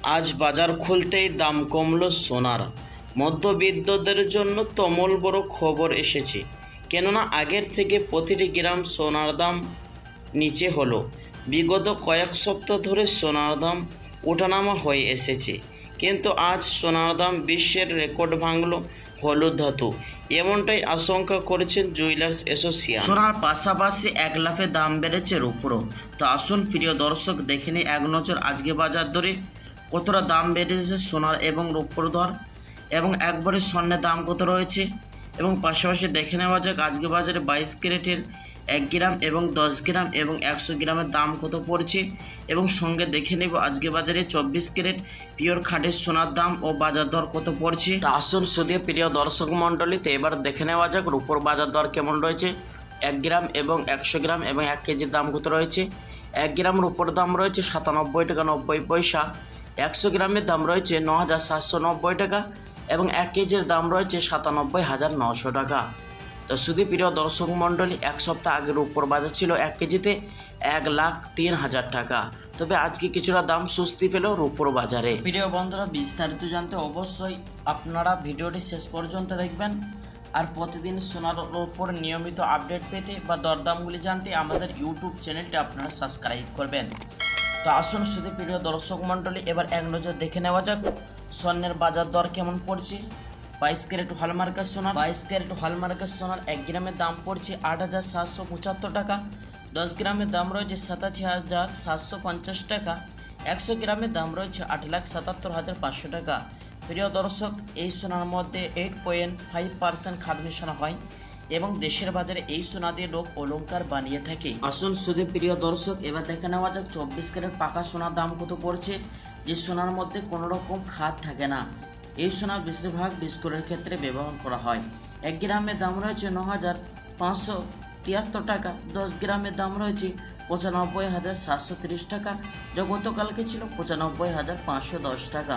আজ বাজার খুলতেই দাম কমল সোনার। মধ্যবিত্তদের জন্য তুমুল বড় খবর এসেছে, কেননা আগের থেকে প্রতিটি গ্রাম সোনার দাম নিচে হলো। বিগত কয়েক সপ্তাহ ধরে সোনার দাম ওঠানামা হয়ে এসেছে, কিন্তু আজ সোনার দাম বিশ্বের রেকর্ড ভাঙল হলুদ ধাতু। এমনটাই আশঙ্কা করেছেন জুয়েলার্স অ্যাসোসিয়েশন। সোনার পাশাপাশি এক লাফে দাম বেড়েছে রূপোরও। তো আসুন প্রিয় দর্শক, দেখে নিই এক নজর আজকে বাজার দরে কতটা দাম বেড়েছে সোনার এবং রূপোর দর, এবং একবারে স্বর্ণের দাম কত রয়েছে, এবং পাশাপাশি দেখে নেওয়া যাক আজকে বাজারে 22 ক্যারেটের 1 গ্রাম এবং 10 গ্রাম এবং 100 গ্রামের দাম কত পড়ছে, এবং সঙ্গে দেখে নেব আজকে বাজারে 24 ক্যারেট পিওর খাঁটি সোনার দাম ও বাজার দর কত পড়ছে। তা আসুন শুধু প্রিয় দর্শক মণ্ডলী, তো এবার দেখে নেওয়া যাক রূপোর বাজার দর কেমন রয়েছে। 1 গ্রাম এবং 100 গ্রাম এবং 1 কেজির দাম কত রয়েছে। 1 গ্রাম রূপোর দাম রয়েছে 97 টাকা 90 পয়সা, 100 গ্রামের দাম রয়েছে 9,790 টাকা এবং 1 কেজির দাম রয়েছে 97,900 টাকা। তো শুধু প্রিয় দর্শক মণ্ডলী, এক সপ্তাহ আগের রূপোর বাজার ছিল 1 কেজিতে 1,03,000 টাকা। তবে আজকে কিছুটা দাম স্বস্তি পেল রূপোর বাজারে। প্রিয় বন্ধুরা, বিস্তারিত জানতে অবশ্যই আপনারা ভিডিওটি শেষ পর্যন্ত দেখবেন। আর প্রতিদিন সোনার উপর নিয়মিত আপডেট পেতে বা দরদামগুলি জানতে আমাদের ইউটিউব চ্যানেলটি আপনারা সাবস্ক্রাইব করবেন। তো আসুন শুধু প্রিয় দর্শক মণ্ডলী, এবার এক নজর দেখে নেওয়া যাক স্বর্ণের বাজার দর কেমন পড়ছে। 22 ক্যারেট হলমার্কের সোনার 22 ক্যারেট হলমার্কের সোনার 1 গ্রামের দাম পড়ছে 8,775 টাকা, 10 গ্রামের দাম রয়েছে 87,750 টাকা, 100 গ্রামের দাম রয়েছে 8,77,500 টাকা। প্রিয় দর্শক, এই সোনার মধ্যে 8.5% খাদ মেশানো হয় এবং দেশের বাজারে এই সোনা দিয়ে লোক অলংকার বানিয়ে থাকে। আসুন শুধু প্রিয় দর্শক, এবার দেখে নেওয়া যাক 24 ক্যারেট পাকা সোনার দাম কত পড়ছে, যে সোনার মধ্যে কোনো রকম খাদ থাকে না। এই সোনা বেশিরভাগ বিস্কুটের ক্ষেত্রে ব্যবহার করা হয়। 1 গ্রামের দাম রয়েছে 9,573 টাকা, 10 গ্রামের দাম রয়েছে 95,730 টাকা, যা গতকালকে ছিল 95,510 টাকা।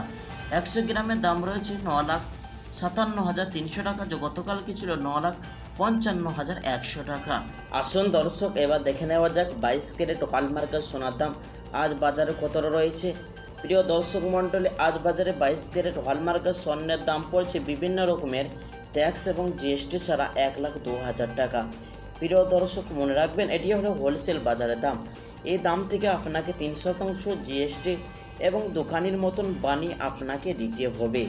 100 গ্রামের দাম রয়েছে 9,57,300 টাকা, যা গতকালকে ছিল 9,55,100 টাকা। আসুন দর্শক, এবার দেখে নেওয়া যাক 22 ক্যারেট হলমার্কের সোনার দাম আজ বাজারে কত রয়েছে। প্রিয় দর্শক মণ্ডলী, আজ বাজারে 22 ক্যারেট হলমার্কের স্বর্ণের দাম পড়ছে বিভিন্ন রকমের ট্যাক্স এবং জিএসটি ছাড়া 1,02,000 টাকা। প্রিয় দর্শক, মনে রাখবেন এটি হলো হোলসেল বাজারের দাম। এই দাম থেকে আপনাকে 3% জিএসটি এবং দোকানির মতন বানিয়ে আপনাকে দিতে হবে।